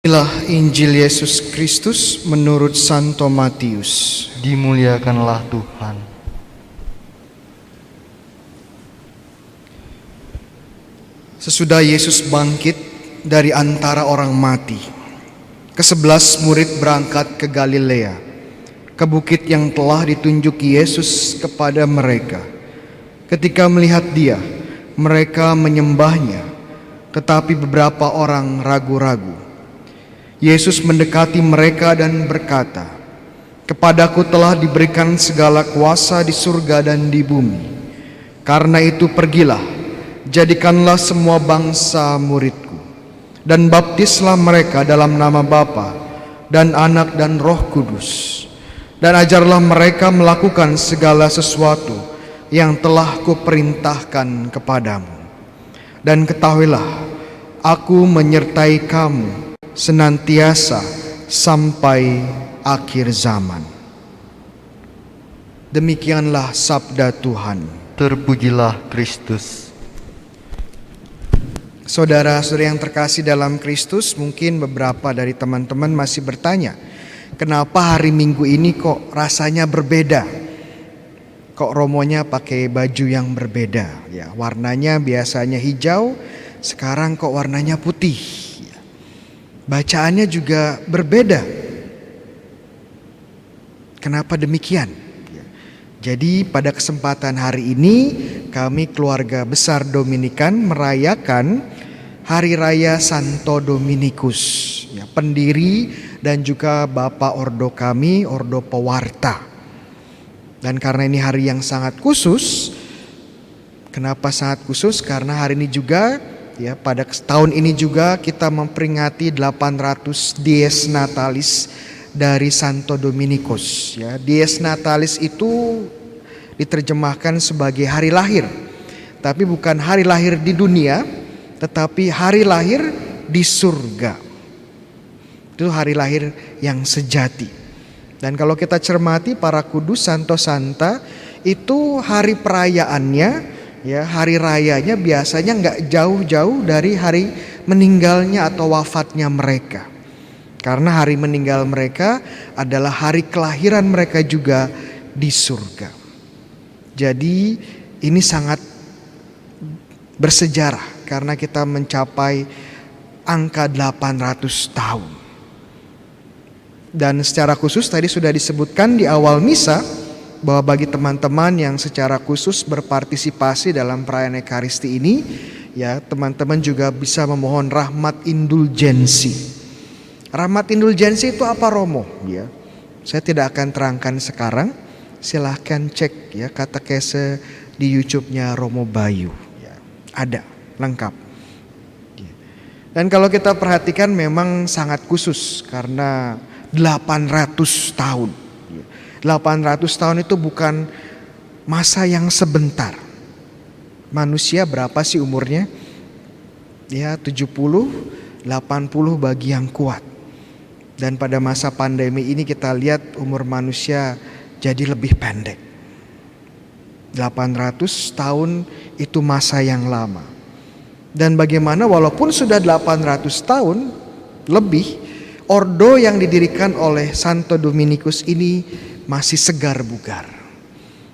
Inilah Injil Yesus Kristus menurut Santo Matius. Dimuliakanlah Tuhan. Sesudah Yesus bangkit dari antara orang mati, ke-11 murid berangkat ke Galilea, ke bukit yang telah ditunjuki Yesus kepada mereka. Ketika melihat Dia, mereka menyembahnya, tetapi beberapa orang ragu-ragu. Yesus mendekati mereka dan berkata, "Kepadaku telah diberikan segala kuasa di surga dan di bumi. Karena itu pergilah, jadikanlah semua bangsa muridku, dan baptislah mereka dalam nama Bapa dan Anak dan Roh Kudus. Dan ajarlah mereka melakukan segala sesuatu yang telah kuperintahkan kepadamu. Dan ketahuilah, aku menyertai kamu senantiasa sampai akhir zaman." Demikianlah sabda Tuhan. Terpujilah Kristus. Saudara-saudara yang terkasih dalam Kristus, mungkin beberapa dari teman-teman masih bertanya, kenapa hari Minggu ini kok rasanya berbeda? Kok romonya pakai baju yang berbeda? Ya, warnanya biasanya hijau, sekarang kok warnanya putih. Bacaannya juga berbeda. Kenapa demikian? Jadi pada kesempatan hari ini kami keluarga besar Dominikan merayakan Hari Raya Santo Dominikus, ya, pendiri dan juga Bapak Ordo kami, Ordo Pewarta. Dan karena ini hari yang sangat khusus, kenapa sangat khusus? Karena hari ini juga, ya, pada tahun ini juga kita memperingati 800 Dies Natalis dari Santo Dominikus. Ya, Dies Natalis itu diterjemahkan sebagai hari lahir, tapi bukan hari lahir di dunia, tetapi hari lahir di surga. Itu hari lahir yang sejati. Dan kalau kita cermati para kudus Santo Santa, itu hari perayaannya, ya, hari rayanya biasanya nggak jauh-jauh dari hari meninggalnya atau wafatnya mereka. Karena hari meninggal mereka adalah hari kelahiran mereka juga di surga. Jadi ini sangat bersejarah karena kita mencapai angka 800 tahun. Dan secara khusus tadi sudah disebutkan di awal misa bahwa bagi teman-teman yang secara khusus berpartisipasi dalam perayaan Ekaristi ini, ya, teman-teman juga bisa memohon rahmat indulgensi. Rahmat indulgensi itu apa, Romo? Ya, saya tidak akan terangkan sekarang. Silahkan cek, ya, katekese di YouTube-nya Romo Bayu. Ya, ada lengkap. Ya. Dan kalau kita perhatikan memang sangat khusus karena 800 tahun. 800 tahun itu bukan masa yang sebentar. Manusia berapa sih umurnya? Ya, 70, 80 bagi yang kuat. Dan pada masa pandemi ini kita lihat umur manusia jadi lebih pendek. 800 tahun itu masa yang lama. Dan bagaimana walaupun sudah 800 tahun lebih, ordo yang didirikan oleh Santo Dominikus ini masih segar bugar,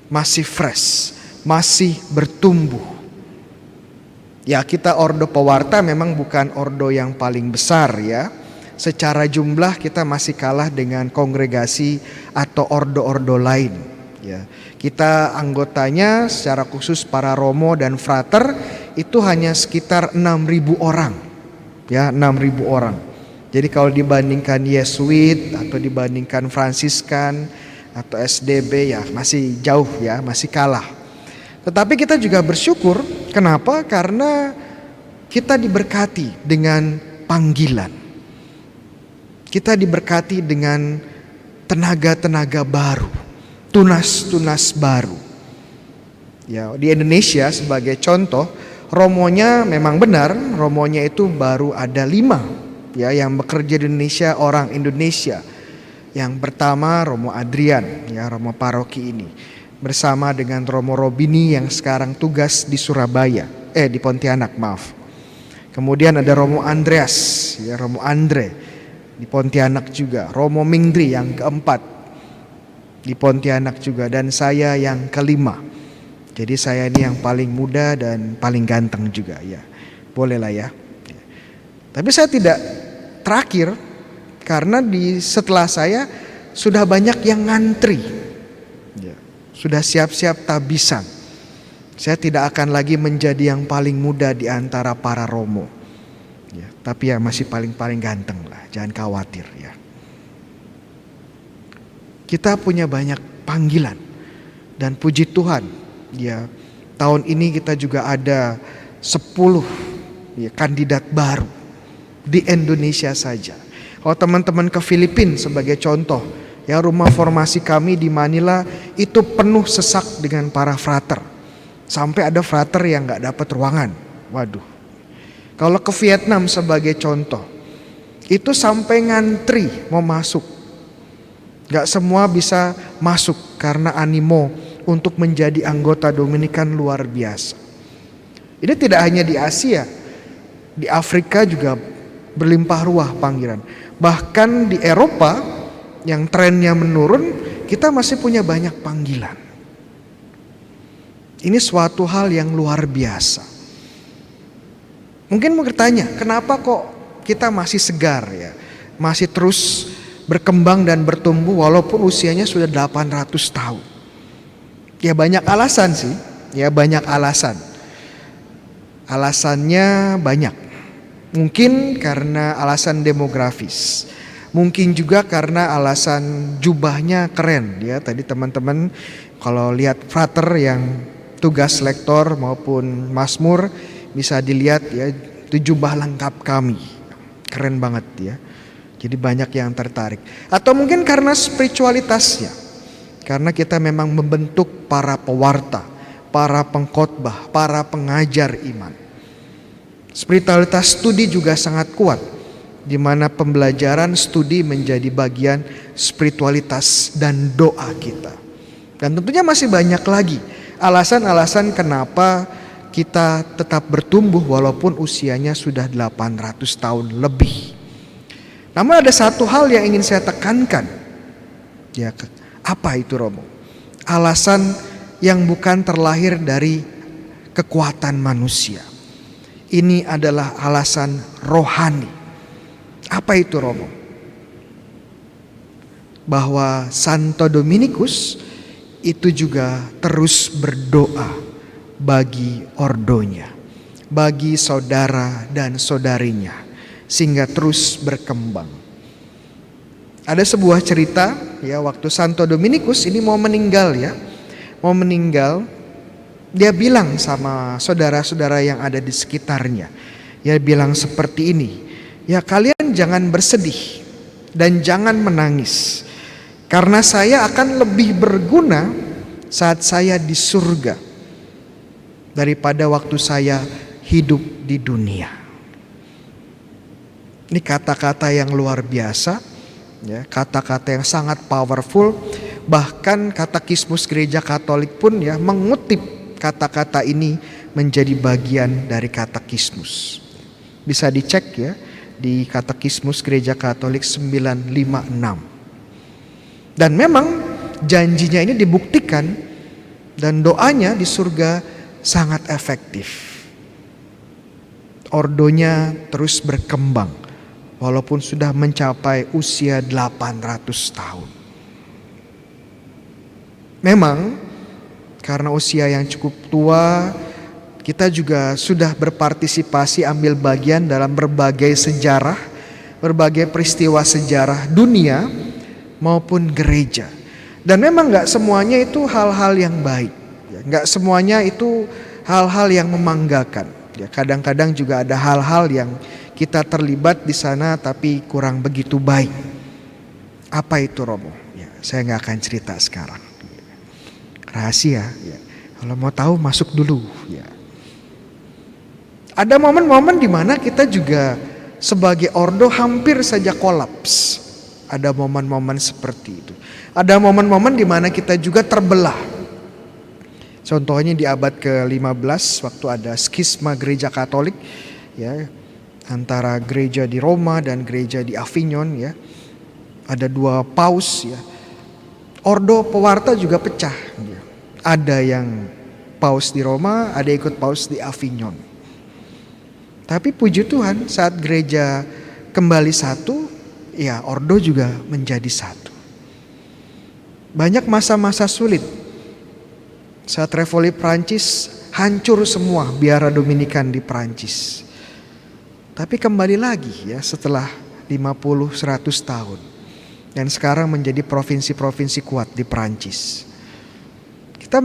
masih fresh, masih bertumbuh. Ya, kita Ordo Pewarta memang bukan ordo yang paling besar, ya. Secara jumlah kita masih kalah dengan kongregasi atau ordo-ordo lain. Ya, kita anggotanya secara khusus para romo dan frater itu hanya sekitar 6.000 orang, ya, 6.000 orang. Jadi kalau dibandingkan Yesuit atau dibandingkan Fransiskan atau SDB, ya masih jauh, ya, masih kalah. Tetapi kita juga bersyukur. Kenapa? Karena kita diberkati dengan panggilan. Kita diberkati dengan tenaga-tenaga baru, tunas-tunas baru. Ya, di Indonesia sebagai contoh, romonya memang benar, romonya itu baru ada 5. Ya, yang bekerja di Indonesia orang Indonesia. Yang pertama Romo Adrian, ya, Romo paroki ini, bersama dengan Romo Robini yang sekarang tugas di Surabaya, di Pontianak, maaf. Kemudian ada Romo Andreas, ya, Romo Andre di Pontianak juga. Romo Mingdri yang keempat di Pontianak juga, dan saya yang kelima. Jadi saya ini yang paling muda dan paling ganteng juga ya. Boleh lah ya. Tapi saya tidak terakhir, karena setelah saya sudah banyak yang ngantri. Ya, sudah siap-siap tabisan. Saya tidak akan lagi menjadi yang paling muda di antara para romo. Ya, tapi ya masih paling ganteng lah, jangan khawatir ya. Kita punya banyak panggilan dan puji Tuhan ya, tahun ini kita juga ada 10 ya, kandidat baru di Indonesia saja. Kalau teman-teman ke Filipina sebagai contoh ya, rumah formasi kami di Manila itu penuh sesak dengan para frater. Sampai ada frater yang gak dapat ruangan. Waduh. Kalau ke Vietnam sebagai contoh, itu sampai ngantri mau masuk. Gak semua bisa masuk karena animo untuk menjadi anggota Dominikan luar biasa. Ini tidak hanya di Asia, di Afrika juga berlimpah ruah panggilan. Bahkan di Eropa yang trennya menurun, kita masih punya banyak panggilan. Ini suatu hal yang luar biasa. Mungkin mau bertanya, kenapa kok kita masih segar ya, masih terus berkembang dan bertumbuh walaupun usianya sudah 800 tahun. Ya banyak alasan sih, ya banyak alasan. Alasannya banyak. Mungkin karena alasan demografis. Mungkin juga karena alasan jubahnya keren ya. Tadi teman-teman kalau lihat frater yang tugas lektor maupun mazmur bisa dilihat ya, itu jubah lengkap kami. Keren banget ya. Jadi banyak yang tertarik. Atau mungkin karena spiritualitasnya. Karena kita memang membentuk para pewarta, para pengkhotbah, para pengajar iman. Spiritualitas studi juga sangat kuat, di mana pembelajaran studi menjadi bagian spiritualitas dan doa kita. Dan tentunya masih banyak lagi alasan-alasan kenapa kita tetap bertumbuh walaupun usianya sudah 800 tahun lebih. Namun ada satu hal yang ingin saya tekankan. Ya, apa itu Romo? Alasan yang bukan terlahir dari kekuatan manusia. Ini adalah alasan rohani. Apa itu Romo? Bahwa Santo Dominikus itu juga terus berdoa bagi ordonya, bagi saudara dan saudarinya, sehingga terus berkembang. Ada sebuah cerita ya, waktu Santo Dominikus ini mau meninggal ya, dia bilang sama saudara-saudara yang ada di sekitarnya, dia bilang seperti ini, ya kalian jangan bersedih dan jangan menangis, karena saya akan lebih berguna saat saya di surga daripada waktu saya hidup di dunia. Ini kata-kata yang luar biasa, ya, kata-kata yang sangat powerful. Bahkan Katekismus Gereja Katolik pun ya mengutip kata-kata ini menjadi bagian dari katekismus. Bisa dicek ya di Katekismus Gereja Katolik 956. Dan memang janjinya ini dibuktikan dan doanya di surga sangat efektif. Ordonya terus berkembang walaupun sudah mencapai usia 800 tahun. Memang karena usia yang cukup tua, kita juga sudah berpartisipasi ambil bagian dalam berbagai sejarah, berbagai peristiwa sejarah dunia maupun gereja. Dan memang gak semuanya itu hal-hal yang baik, gak semuanya itu hal-hal yang membanggakan. Ya, kadang-kadang juga ada hal-hal yang kita terlibat di sana tapi kurang begitu baik. Apa itu Romo? Ya, saya gak akan cerita sekarang. Rahasia. Ya. Kalau mau tahu masuk dulu. Ya. Ada momen-momen di mana kita juga sebagai ordo hampir saja kolaps. Ada momen-momen seperti itu. Ada momen-momen di mana kita juga terbelah. Contohnya di abad ke-15 waktu ada skisma gereja Katolik ya, antara gereja di Roma dan gereja di Avignon ya. Ada 2 paus ya. Ordo pewarta juga pecah ya. Ada yang paus di Roma, ada ikut paus di Avignon. Tapi puji Tuhan saat gereja kembali satu, ya ordo juga menjadi satu. Banyak masa-masa sulit. Saat Revoli Prancis hancur semua biara Dominikan di Prancis. Tapi kembali lagi ya setelah 50-100 tahun. Dan sekarang menjadi provinsi-provinsi kuat di Prancis. Kita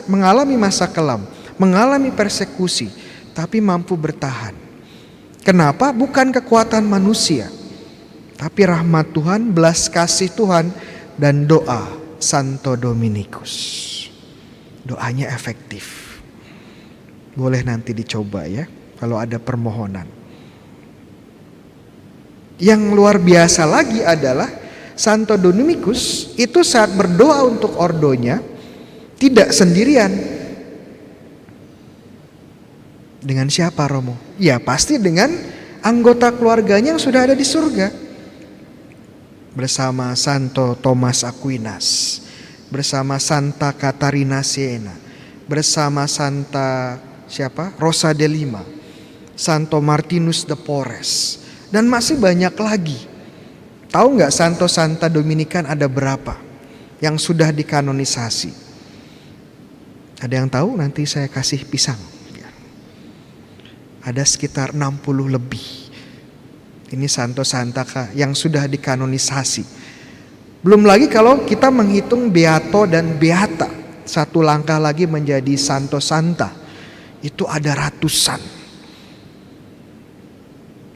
mengalami masa kelam, mengalami persekusi, tapi mampu bertahan. Kenapa? Bukan kekuatan manusia, tapi rahmat Tuhan, belas kasih Tuhan, dan doa Santo Dominikus. Doanya efektif. Boleh nanti dicoba ya, kalau ada permohonan. Yang luar biasa lagi adalah Santo Dominikus itu saat berdoa untuk ordonya tidak sendirian. Dengan siapa Romo? Ya pasti dengan anggota keluarganya yang sudah ada di surga. Bersama Santo Thomas Aquinas, bersama Santa Katarina Siena, bersama Santa Rosa de Lima, Santo Martinus de Porres, dan masih banyak lagi. Tahu nggak Santo-Santa Dominikan ada berapa yang sudah dikanonisasi? Ada yang tahu? Nanti saya kasih pisang. Ada sekitar 60 lebih. Ini Santo-Santa yang sudah dikanonisasi. Belum lagi kalau kita menghitung Beato dan Beata. Satu langkah lagi menjadi Santo-Santa. Itu ada ratusan.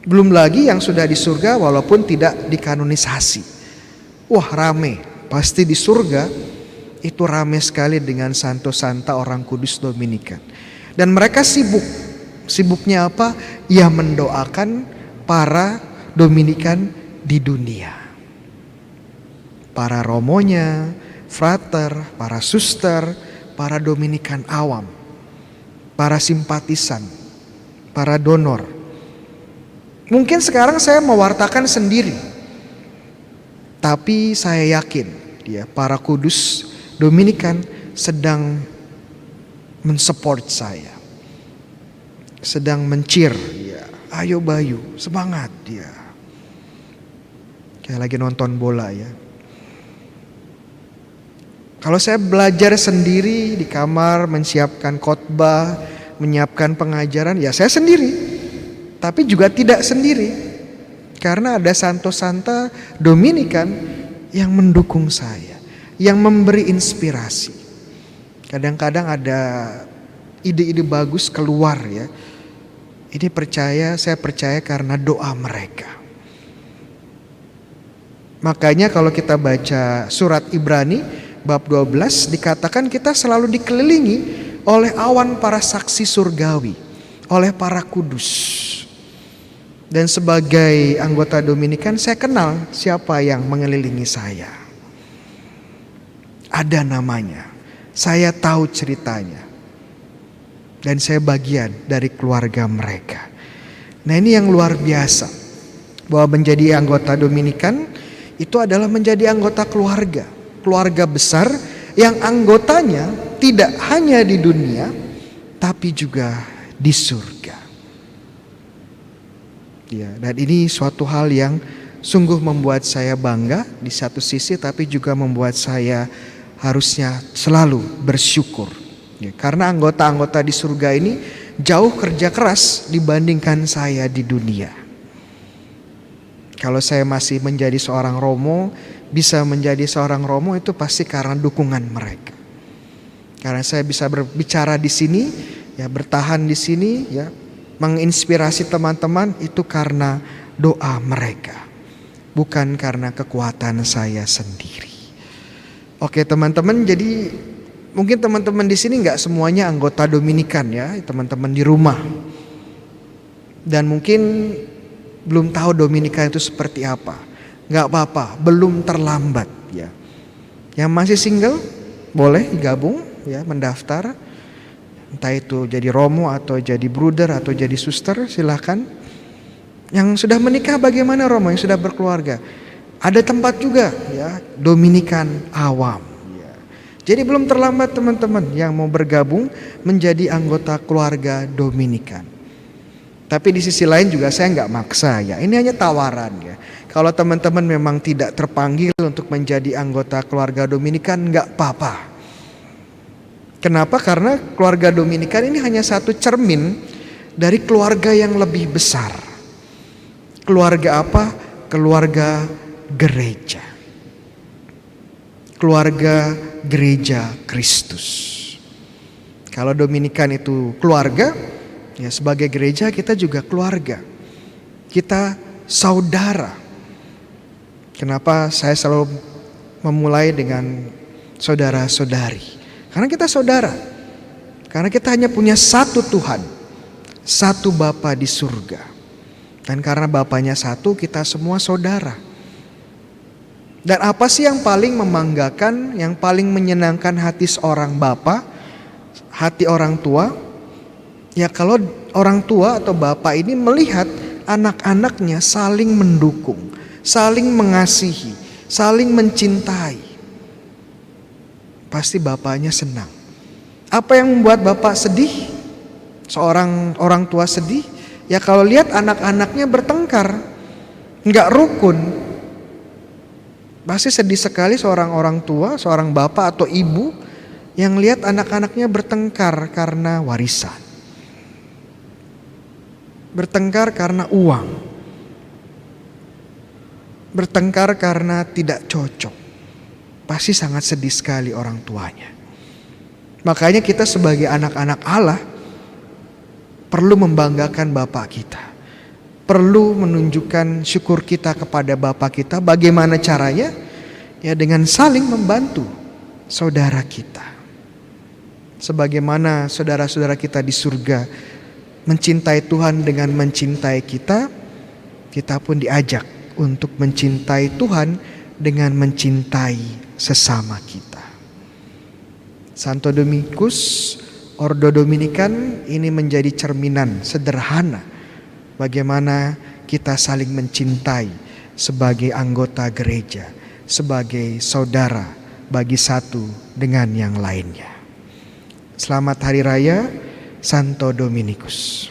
Belum lagi yang sudah di surga walaupun tidak dikanonisasi. Wah rame, pasti di surga itu rame sekali dengan Santo-Santa orang kudus Dominikan. Dan mereka sibuk. Sibuknya apa? Ya mendoakan para Dominikan di dunia. Para romonya, frater, para suster, para Dominikan awam, para simpatisan, para donor. Mungkin sekarang saya mewartakan sendiri, tapi saya yakin ya para kudus Dominikan sedang mensupport saya, sedang mencir, ya, ayo Bayu semangat ya, kayak lagi nonton bola ya. Kalau saya belajar sendiri di kamar menyiapkan khotbah, menyiapkan pengajaran, ya saya sendiri. Tapi juga tidak sendiri, karena ada Santo-Santa Dominikan yang mendukung saya, yang memberi inspirasi. Kadang-kadang ada ide-ide bagus keluar ya. Ini saya percaya karena doa mereka. Makanya kalau kita baca surat Ibrani bab 12 dikatakan kita selalu dikelilingi oleh awan para saksi surgawi, oleh para kudus. Dan sebagai anggota Dominikan saya kenal siapa yang mengelilingi saya. Ada namanya, saya tahu ceritanya. Dan saya bagian dari keluarga mereka. Nah ini yang luar biasa. Bahwa menjadi anggota Dominikan itu adalah menjadi anggota keluarga. Keluarga besar yang anggotanya tidak hanya di dunia tapi juga di surga. Ya, dan ini suatu hal yang sungguh membuat saya bangga di satu sisi, tapi juga membuat saya harusnya selalu bersyukur. Ya, karena anggota-anggota di surga ini jauh kerja keras dibandingkan saya di dunia. Kalau saya masih menjadi seorang romo, bisa menjadi seorang romo itu pasti karena dukungan mereka. Karena saya bisa berbicara di sini, ya bertahan di sini, ya menginspirasi teman-teman itu karena doa mereka, bukan karena kekuatan saya sendiri. Oke teman-teman, jadi mungkin teman-teman di sini nggak semuanya anggota Dominikan ya, teman-teman di rumah, dan mungkin belum tahu Dominikan itu seperti apa. Nggak apa-apa, belum terlambat ya. Yang masih single boleh gabung ya, mendaftar. Entah itu jadi romo atau jadi bruder atau jadi suster, silakan. Yang sudah menikah bagaimana Romo, yang sudah berkeluarga? Ada tempat juga ya, Dominikan awam. Ya. Jadi belum terlambat teman-teman yang mau bergabung menjadi anggota keluarga Dominikan. Tapi di sisi lain juga saya nggak maksa ya, ini hanya tawaran ya. Kalau teman-teman memang tidak terpanggil untuk menjadi anggota keluarga Dominikan, nggak apa-apa. Kenapa? Karena keluarga Dominikan ini hanya satu cermin dari keluarga yang lebih besar. Keluarga apa? Keluarga gereja. Keluarga gereja Kristus. Kalau Dominikan itu keluarga, ya sebagai gereja kita juga keluarga. Kita saudara. Kenapa saya selalu memulai dengan saudara-saudari? Karena kita saudara. Karena kita hanya punya satu Tuhan, satu Bapa di surga. Dan karena Bapanya satu, kita semua saudara. Dan apa sih yang paling membanggakan, yang paling menyenangkan hati seorang bapa, hati orang tua? Ya kalau orang tua atau bapak ini melihat anak-anaknya saling mendukung, saling mengasihi, saling mencintai. Pasti bapaknya senang. Apa yang membuat bapak sedih? Seorang orang tua sedih? Ya kalau lihat anak-anaknya bertengkar, nggak rukun. Pasti sedih sekali seorang orang tua, seorang bapak atau ibu yang lihat anak-anaknya bertengkar karena warisan. Bertengkar karena uang. Bertengkar karena tidak cocok. Pasti sangat sedih sekali orang tuanya. Makanya kita sebagai anak-anak Allah perlu membanggakan Bapa kita. Perlu menunjukkan syukur kita kepada Bapa kita. Bagaimana caranya? Ya dengan saling membantu saudara kita. Sebagaimana saudara-saudara kita di surga mencintai Tuhan dengan mencintai kita, kita pun diajak untuk mencintai Tuhan dengan mencintai sesama kita. Santo Dominikus, Ordo Dominikan ini menjadi cerminan sederhana bagaimana kita saling mencintai sebagai anggota gereja, sebagai saudara bagi satu dengan yang lainnya. Selamat Hari Raya Santo Dominikus.